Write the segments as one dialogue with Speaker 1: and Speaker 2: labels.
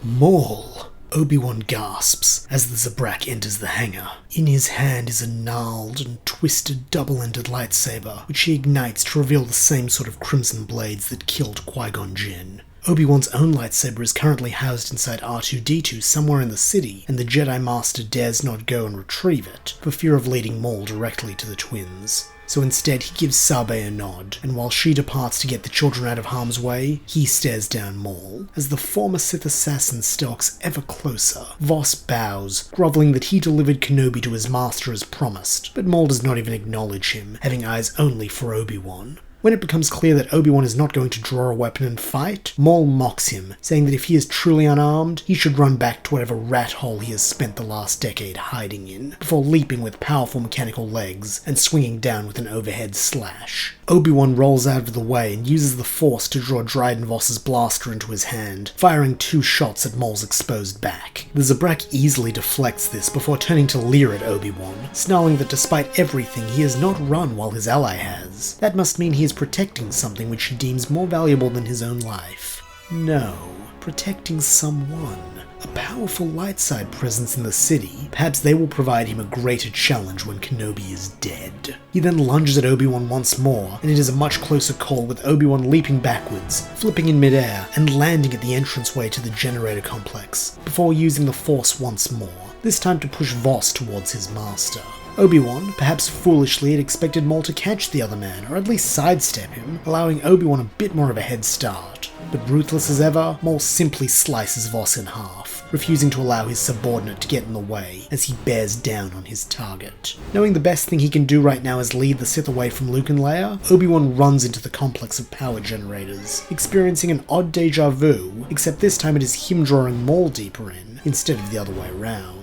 Speaker 1: Maul! Obi-Wan gasps as the Zabrak enters the hangar. In his hand is a gnarled and twisted double-ended lightsaber, which he ignites to reveal the same sort of crimson blades that killed Qui-Gon Jinn. Obi-Wan's own lightsaber is currently housed inside R2-D2 somewhere in the city, and the Jedi Master dares not go and retrieve it, for fear of leading Maul directly to the twins. So instead he gives Sabe a nod, and while she departs to get the children out of harm's way, he stares down Maul. As the former Sith assassin stalks ever closer, Voss bows, groveling that he delivered Kenobi to his master as promised, but Maul does not even acknowledge him, having eyes only for Obi-Wan. When it becomes clear that Obi-Wan is not going to draw a weapon and fight, Maul mocks him, saying that if he is truly unarmed, he should run back to whatever rat hole he has spent the last decade hiding in, before leaping with powerful mechanical legs and swinging down with an overhead slash. Obi-Wan rolls out of the way and uses the Force to draw Dryden Voss's blaster into his hand, firing 2 shots at Maul's exposed back. The Zabrak easily deflects this before turning to leer at Obi-Wan, snarling that despite everything he has not run while his ally has. That must mean he is protecting something which he deems more valuable than his own life. No, protecting someone. A powerful light side presence in the city. Perhaps they will provide him a greater challenge when Kenobi is dead. He then lunges at Obi-Wan once more, and it is a much closer call with Obi-Wan leaping backwards, flipping in midair, and landing at the entranceway to the generator complex, before using the Force once more, this time to push Voss towards his master. Obi-Wan, perhaps foolishly, had expected Maul to catch the other man, or at least sidestep him, allowing Obi-Wan a bit more of a head start. But ruthless as ever, Maul simply slices Voss in half, refusing to allow his subordinate to get in the way as he bears down on his target. Knowing the best thing he can do right now is lead the Sith away from Luke and Leia, Obi-Wan runs into the complex of power generators, experiencing an odd deja vu, except this time it is him drawing Maul deeper in, instead of the other way around.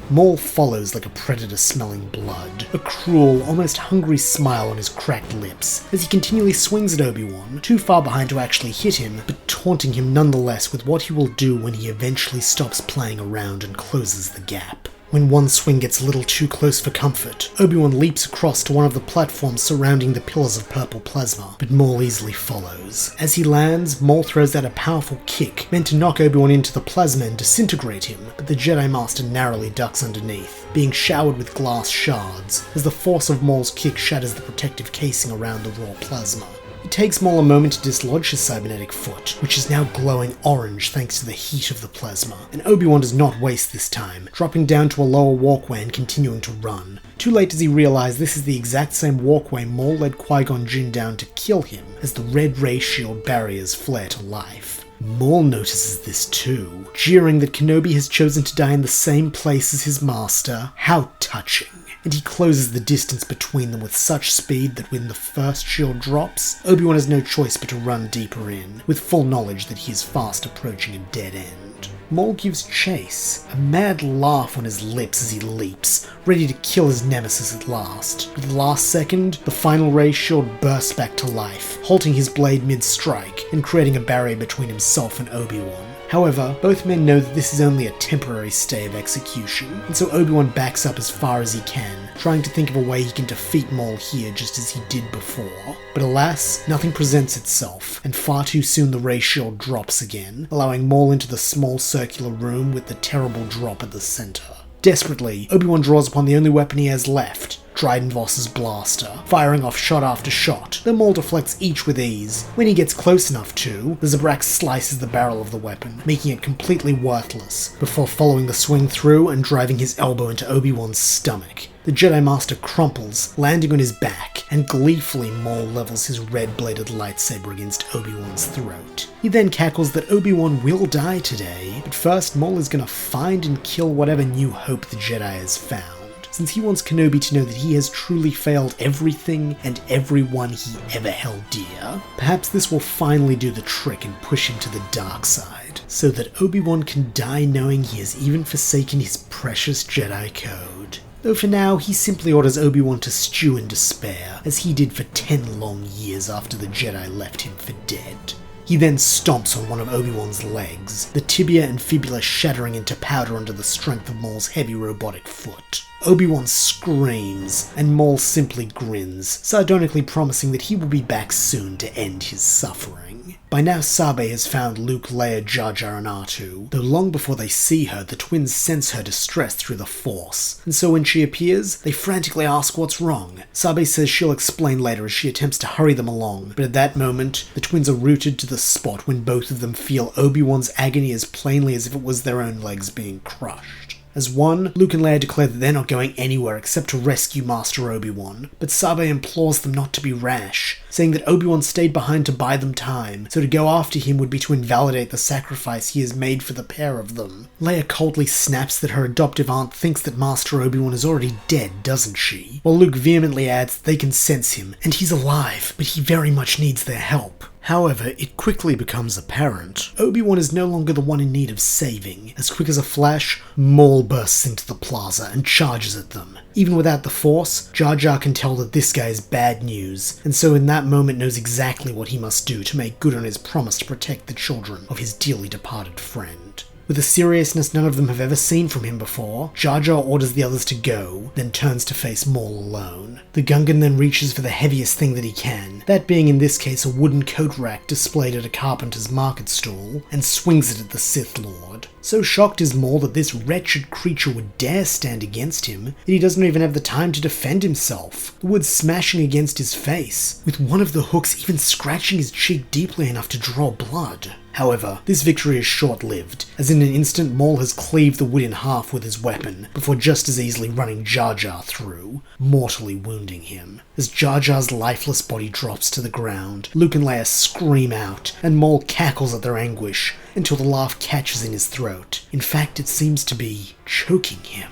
Speaker 1: Maul follows like a predator smelling blood, a cruel, almost hungry smile on his cracked lips, as he continually swings at Obi-Wan, too far behind to actually hit him, but taunting him nonetheless with what he will do when he eventually stops playing around and closes the gap. When one swing gets a little too close for comfort, Obi-Wan leaps across to one of the platforms surrounding the pillars of purple plasma, but Maul easily follows. As he lands, Maul throws out a powerful kick, meant to knock Obi-Wan into the plasma and disintegrate him, but the Jedi Master narrowly ducks underneath, being showered with glass shards, as the force of Maul's kick shatters the protective casing around the raw plasma. It takes Maul a moment to dislodge his cybernetic foot, which is now glowing orange thanks to the heat of the plasma, and Obi-Wan does not waste this time, dropping down to a lower walkway and continuing to run. Too late does he realize this is the exact same walkway Maul led Qui-Gon Jinn down to kill him, as the red ray shield barriers flare to life. Maul notices this too, jeering that Kenobi has chosen to die in the same place as his master. How touching. And he closes the distance between them with such speed that when the first shield drops, Obi-Wan has no choice but to run deeper in, with full knowledge that he is fast approaching a dead end. Maul gives chase, a mad laugh on his lips as he leaps, ready to kill his nemesis at last. But at the last second, the final ray shield bursts back to life, halting his blade mid-strike and creating a barrier between himself and Obi-Wan. However, both men know that this is only a temporary stay of execution, and so Obi-Wan backs up as far as he can, trying to think of a way he can defeat Maul here just as he did before. But alas, nothing presents itself, and far too soon the ray shield drops again, allowing Maul into the small circular room with the terrible drop at the center. Desperately, Obi-Wan draws upon the only weapon he has left, Dryden Voss's blaster, firing off shot after shot, though Maul deflects each with ease. When he gets close enough to, the Zabrak slices the barrel of the weapon, making it completely worthless, before following the swing through and driving his elbow into Obi-Wan's stomach. The Jedi Master crumples, landing on his back, and gleefully Maul levels his red-bladed lightsaber against Obi-Wan's throat. He then cackles that Obi-Wan will die today, but first Maul is gonna find and kill whatever new hope the Jedi has found, since he wants Kenobi to know that he has truly failed everything and everyone he ever held dear. Perhaps this will finally do the trick and push him to the dark side, so that Obi-Wan can die knowing he has even forsaken his precious Jedi code. Though for now, he simply orders Obi-Wan to stew in despair, as he did for 10 long years after the Jedi left him for dead. He then stomps on one of Obi-Wan's legs, the tibia and fibula shattering into powder under the strength of Maul's heavy robotic foot. Obi-Wan screams, and Maul simply grins, sardonically promising that he will be back soon to end his suffering. By now Sabe has found Luke, Leia, Jar Jar and R2, though long before they see her, the twins sense her distress through the Force, and so when she appears, they frantically ask what's wrong. Sabe says she'll explain later as she attempts to hurry them along, but at that moment, the twins are rooted to the spot when both of them feel Obi-Wan's agony as plainly as if it was their own legs being crushed. As one, Luke and Leia declare that they're not going anywhere except to rescue Master Obi-Wan, but Sabe implores them not to be rash, saying that Obi-Wan stayed behind to buy them time, so to go after him would be to invalidate the sacrifice he has made for the pair of them. Leia coldly snaps that her adoptive aunt thinks that Master Obi-Wan is already dead, doesn't she? While Luke vehemently adds that they can sense him, and he's alive, but he very much needs their help. However, it quickly becomes apparent Obi-Wan is no longer the one in need of saving. As quick as a flash, Maul bursts into the plaza and charges at them. Even without the Force, Jar Jar can tell that this guy is bad news, and so in that moment knows exactly what he must do to make good on his promise to protect the children of his dearly departed friend. With a seriousness none of them have ever seen from him before, Jar Jar orders the others to go, then turns to face Maul alone. The Gungan then reaches for the heaviest thing that he can, that being in this case a wooden coat rack displayed at a carpenter's market stall, and swings it at the Sith Lord. So shocked is Maul that this wretched creature would dare stand against him, that he doesn't even have the time to defend himself, the wood smashing against his face, with one of the hooks even scratching his cheek deeply enough to draw blood. However, this victory is short-lived, as in an instant Maul has cleaved the wood in half with his weapon, before just as easily running Jar Jar through, mortally wounding him. As Jar Jar's lifeless body drops to the ground, Luke and Leia scream out, and Maul cackles at their anguish, until the laugh catches in his throat. In fact, it seems to be choking him.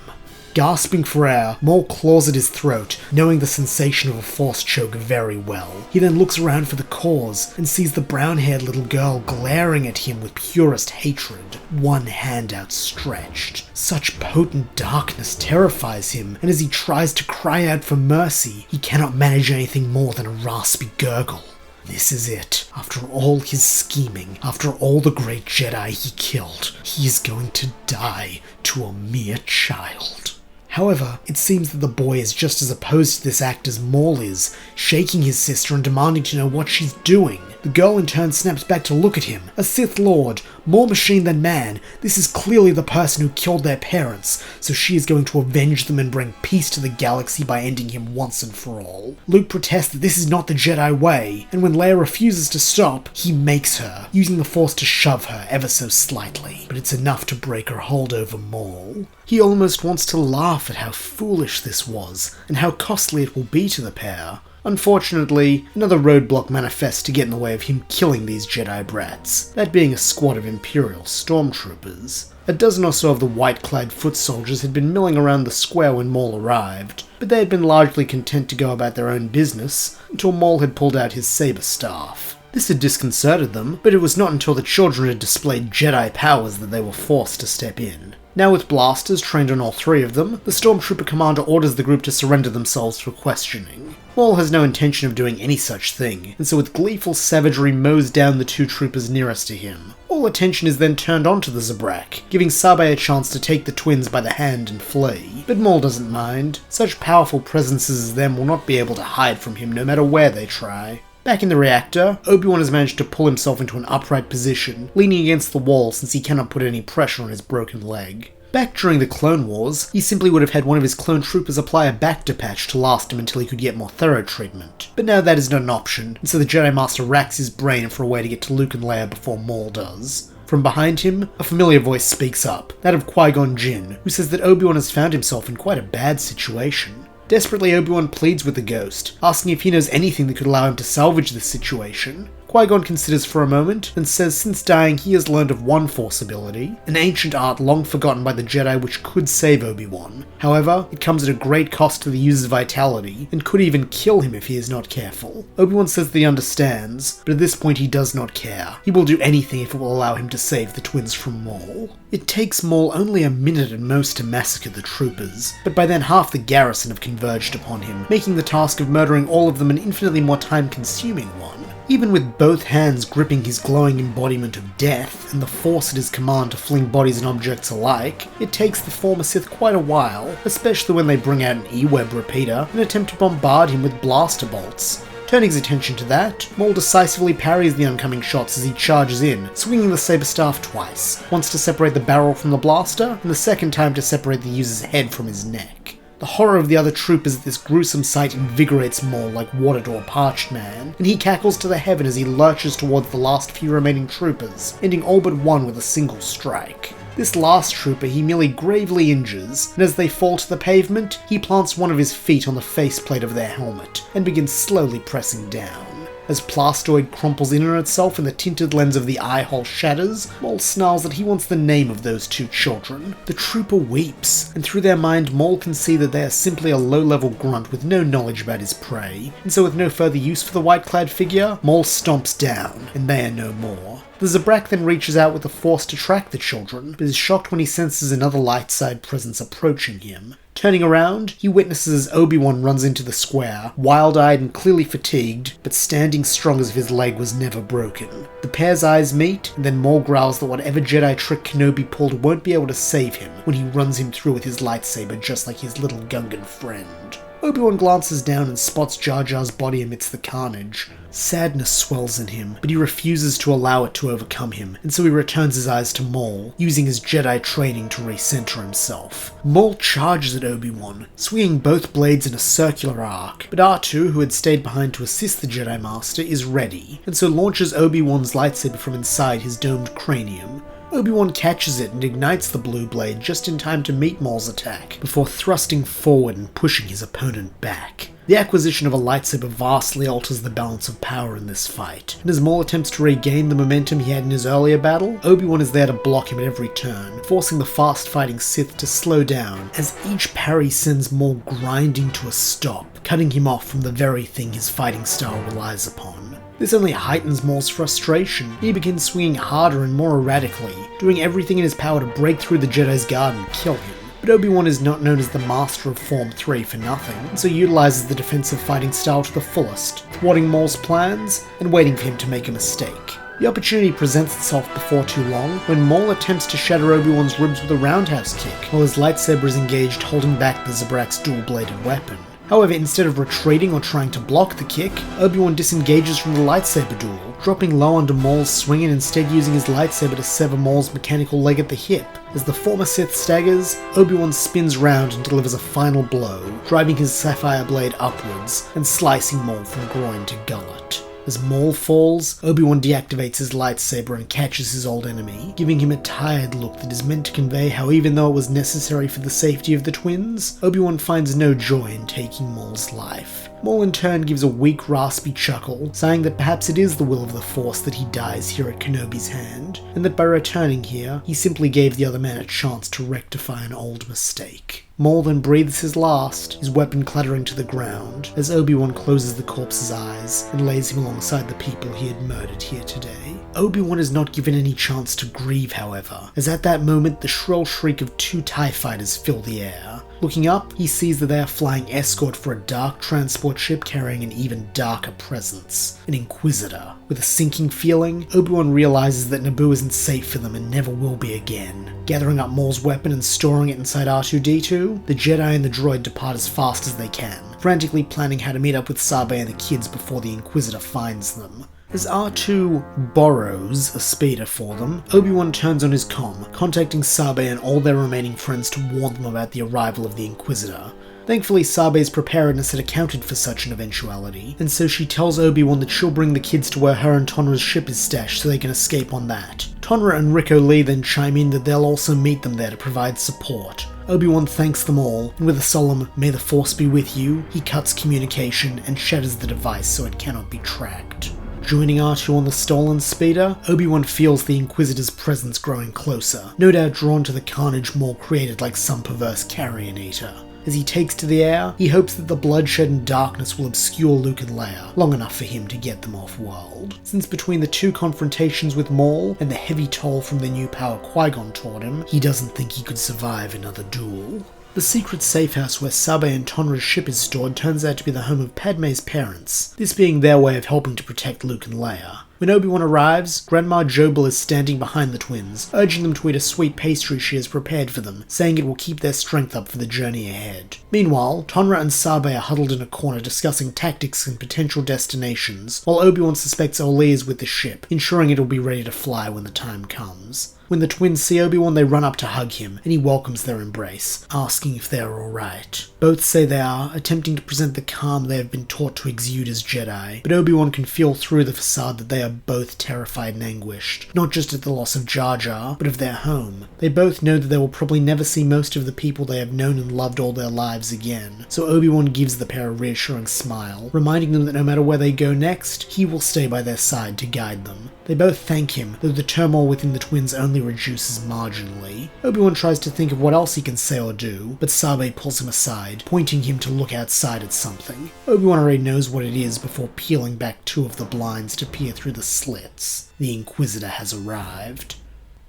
Speaker 1: Gasping for air, Maul claws at his throat, knowing the sensation of a Force choke very well. He then looks around for the cause, and sees the brown-haired little girl glaring at him with purest hatred, one hand outstretched. Such potent darkness terrifies him, and as he tries to cry out for mercy, he cannot manage anything more than a raspy gurgle. This is it. After all his scheming, after all the great Jedi he killed, he is going to die to a mere child. However, it seems that the boy is just as opposed to this act as Maul is, shaking his sister and demanding to know what she's doing. The girl in turn snaps back to look at him. A Sith Lord, more machine than man, this is clearly the person who killed their parents, so she is going to avenge them and bring peace to the galaxy by ending him once and for all. Luke protests that this is not the Jedi way, and when Leia refuses to stop, he makes her, using the Force to shove her ever so slightly, but it's enough to break her hold over Maul. He almost wants to laugh at how foolish this was, and how costly it will be to the pair. Unfortunately, another roadblock manifests to get in the way of him killing these Jedi brats, that being a squad of Imperial stormtroopers. A dozen or so of the white-clad foot soldiers had been milling around the square when Maul arrived, but they had been largely content to go about their own business until Maul had pulled out his saber staff. This had disconcerted them, but it was not until the children had displayed Jedi powers that they were forced to step in. Now with blasters trained on all three of them, the Stormtrooper commander orders the group to surrender themselves for questioning. Maul has no intention of doing any such thing, and so with gleeful savagery mows down the two troopers nearest to him. All attention is then turned onto the Zabrak, giving Sabe a chance to take the twins by the hand and flee. But Maul doesn't mind. Such powerful presences as them will not be able to hide from him no matter where they try. Back in the reactor, Obi-Wan has managed to pull himself into an upright position, leaning against the wall since he cannot put any pressure on his broken leg. Back during the Clone Wars, he simply would have had one of his clone troopers apply a Bacta patch to last him until he could get more thorough treatment. But now that is not an option, and so the Jedi Master racks his brain for a way to get to Luke and Leia before Maul does. From behind him, a familiar voice speaks up, that of Qui-Gon Jinn, who says that Obi-Wan has found himself in quite a bad situation. Desperately, Obi-Wan pleads with the ghost, asking if he knows anything that could allow him to salvage this situation. Qui-Gon considers for a moment, and says since dying he has learned of one Force ability, an ancient art long forgotten by the Jedi which could save Obi-Wan. However, it comes at a great cost to the user's vitality, and could even kill him if he is not careful. Obi-Wan says that he understands, but at this point he does not care. He will do anything if it will allow him to save the twins from Maul. It takes Maul only a minute at most to massacre the troopers, but by then half the garrison have converged upon him, making the task of murdering all of them an infinitely more time-consuming one. Even with both hands gripping his glowing embodiment of death, and the force at his command to fling bodies and objects alike, it takes the former Sith quite a while, especially when they bring out an E-Web repeater and attempt to bombard him with blaster bolts. Turning his attention to that, Maul decisively parries the oncoming shots as he charges in, swinging the saber staff twice, once to separate the barrel from the blaster, and the second time to separate the user's head from his neck. The horror of the other troopers at this gruesome sight invigorates Maul like water to a parched man, and he cackles to the heaven as he lurches towards the last few remaining troopers, ending all but one with a single strike. This last trooper he merely gravely injures, and as they fall to the pavement, he plants one of his feet on the faceplate of their helmet, and begins slowly pressing down. As Plastoid crumples in on itself and the tinted lens of the eye hole shatters, Maul snarls that he wants the name of those two children. The trooper weeps, and through their mind Maul can see that they are simply a low-level grunt with no knowledge about his prey, and so with no further use for the white-clad figure, Maul stomps down, and they are no more. The Zabrak then reaches out with the force to track the children, but is shocked when he senses another light side presence approaching him. Turning around, he witnesses as Obi-Wan runs into the square, wild-eyed and clearly fatigued, but standing strong as if his leg was never broken. The pair's eyes meet, and then Maul growls that whatever Jedi trick Kenobi pulled won't be able to save him when he runs him through with his lightsaber just like his little Gungan friend. Obi-Wan glances down and spots Jar Jar's body amidst the carnage. Sadness swells in him, but he refuses to allow it to overcome him, and so he returns his eyes to Maul, using his Jedi training to recenter himself. Maul charges at Obi-Wan, swinging both blades in a circular arc, but R2, who had stayed behind to assist the Jedi Master, is ready, and so launches Obi-Wan's lightsaber from inside his domed cranium. Obi-Wan catches it and ignites the blue blade just in time to meet Maul's attack, before thrusting forward and pushing his opponent back. The acquisition of a lightsaber vastly alters the balance of power in this fight, and as Maul attempts to regain the momentum he had in his earlier battle, Obi-Wan is there to block him at every turn, forcing the fast-fighting Sith to slow down, as each parry sends Maul grinding to a stop, cutting him off from the very thing his fighting style relies upon. This only heightens Maul's frustration. He begins swinging harder and more erratically, doing everything in his power to break through the Jedi's guard and kill him. But Obi-Wan is not known as the Master of Form 3 for nothing, and so utilizes the defensive fighting style to the fullest, thwarting Maul's plans and waiting for him to make a mistake. The opportunity presents itself before too long, when Maul attempts to shatter Obi-Wan's ribs with a roundhouse kick, while his lightsaber is engaged holding back the Zabrak's dual-bladed weapon. However, instead of retreating or trying to block the kick, Obi-Wan disengages from the lightsaber duel, dropping low under Maul's swing and instead using his lightsaber to sever Maul's mechanical leg at the hip. As the former Sith staggers, Obi-Wan spins round and delivers a final blow, driving his sapphire blade upwards and slicing Maul from groin to gullet. As Maul falls, Obi-Wan deactivates his lightsaber and catches his old enemy, giving him a tired look that is meant to convey how even though it was necessary for the safety of the twins, Obi-Wan finds no joy in taking Maul's life. Maul in turn gives a weak, raspy chuckle, saying that perhaps it is the will of the Force that he dies here at Kenobi's hand, and that by returning here, he simply gave the other man a chance to rectify an old mistake. Maul then breathes his last, his weapon clattering to the ground, as Obi-Wan closes the corpse's eyes and lays him alongside the people he had murdered here today. Obi-Wan is not given any chance to grieve, however, as at that moment the shrill shriek of 2 TIE fighters fill the air. Looking up, he sees that they are flying escort for a dark transport ship carrying an even darker presence, an Inquisitor. With a sinking feeling, Obi-Wan realizes that Naboo isn't safe for them and never will be again. Gathering up Maul's weapon and storing it inside R2-D2, the Jedi and the droid depart as fast as they can, frantically planning how to meet up with Sabe and the kids before the Inquisitor finds them. As R2 borrows a speeder for them, Obi-Wan turns on his comm, contacting Sabe and all their remaining friends to warn them about the arrival of the Inquisitor. Thankfully, Sabe's preparedness had accounted for such an eventuality, and so she tells Obi-Wan that she'll bring the kids to where her and Tonra's ship is stashed so they can escape on that. Tonra and Rico Lee then chime in that they'll also meet them there to provide support. Obi-Wan thanks them all, and with a solemn "May the Force be with you," he cuts communication and shatters the device so it cannot be tracked. Joining R2 on the stolen speeder, Obi-Wan feels the Inquisitor's presence growing closer, no doubt drawn to the carnage Maul created like some perverse carrion eater. As he takes to the air, he hopes that the bloodshed and darkness will obscure Luke and Leia long enough for him to get them off-world. Since between the 2 confrontations with Maul and the heavy toll from the new power Qui-Gon taught him, he doesn't think he could survive another duel. The secret safe house where Sabe and Tonra's ship is stored turns out to be the home of Padme's parents, this being their way of helping to protect Luke and Leia. When Obi-Wan arrives, Grandma Jobel is standing behind the twins, urging them to eat a sweet pastry she has prepared for them, saying it will keep their strength up for the journey ahead. Meanwhile, Tonra and Sabe are huddled in a corner discussing tactics and potential destinations, while Obi-Wan suspects Oli is with the ship, ensuring it will be ready to fly when the time comes. When the twins see Obi-Wan, they run up to hug him, and he welcomes their embrace, asking if they are alright. Both say they are, attempting to present the calm they have been taught to exude as Jedi, but Obi-Wan can feel through the facade that they are both terrified and anguished, not just at the loss of Jar Jar, but of their home. They both know that they will probably never see most of the people they have known and loved all their lives again, so Obi-Wan gives the pair a reassuring smile, reminding them that no matter where they go next, he will stay by their side to guide them. They both thank him, though the turmoil within the twins only reduces marginally. Obi-Wan tries to think of what else he can say or do, but Sabe pulls him aside, pointing him to look outside at something. Obi-Wan already knows what it is before peeling back two of the blinds to peer through the slits. The Inquisitor has arrived.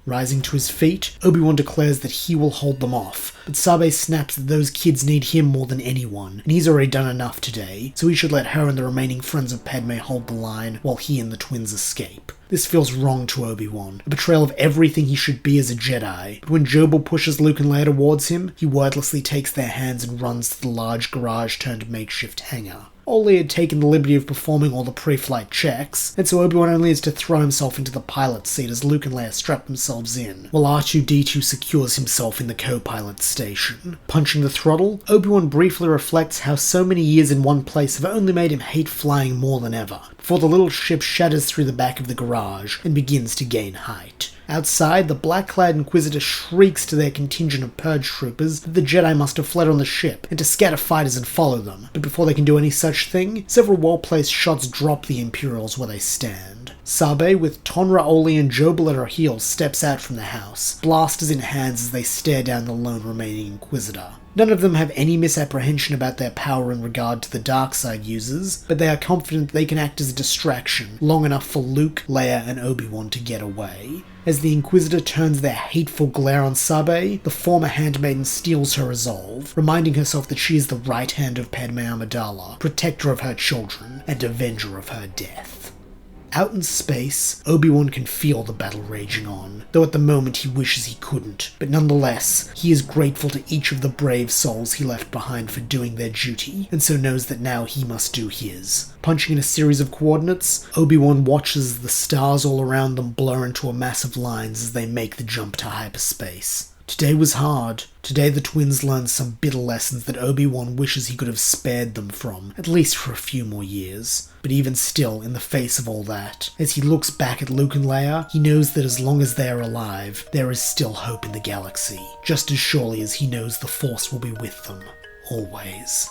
Speaker 1: Rising to his feet, Obi-Wan declares that he will hold them off, but Sabe snaps that those kids need him more than anyone, and he's already done enough today, so he should let her and the remaining friends of Padme hold the line while he and the twins escape. This feels wrong to Obi-Wan, a betrayal of everything he should be as a Jedi, but when Jobel pushes Luke and Leia towards him, he wordlessly takes their hands and runs to the large garage-turned-makeshift hangar. Oli had taken the liberty of performing all the pre-flight checks, and so Obi-Wan only has to throw himself into the pilot's seat as Luke and Leia strap themselves in, while R2-D2 secures himself in the co-pilot station. Punching the throttle, Obi-Wan briefly reflects how so many years in one place have only made him hate flying more than ever, before the little ship shatters through the back of the garage and begins to gain height. Outside, the black-clad Inquisitor shrieks to their contingent of purge troopers that the Jedi must have fled on the ship, and to scatter fighters and follow them, but before they can do any such thing, several well-placed shots drop the Imperials where they stand. Sabe, with Tonra, Oli, and Jobel at her heels, steps out from the house, blasters in hands as they stare down the lone remaining Inquisitor. None of them have any misapprehension about their power in regard to the dark side users, but they are confident they can act as a distraction long enough for Luke, Leia, and Obi-Wan to get away. As the Inquisitor turns their hateful glare on Sabe, the former handmaiden steals her resolve, reminding herself that she is the right hand of Padme Amidala, protector of her children, and avenger of her death. Out in space, Obi-Wan can feel the battle raging on, though at the moment he wishes he couldn't, but nonetheless, he is grateful to each of the brave souls he left behind for doing their duty, and so knows that now he must do his. Punching in a series of coordinates, Obi-Wan watches as the stars all around them blur into a mass of lines as they make the jump to hyperspace. Today was hard. Today the twins learned some bitter lessons that Obi-Wan wishes he could have spared them from, at least for a few more years. But even still, in the face of all that, as he looks back at Luke and Leia, he knows that as long as they are alive, there is still hope in the galaxy, just as surely as he knows the Force will be with them, always.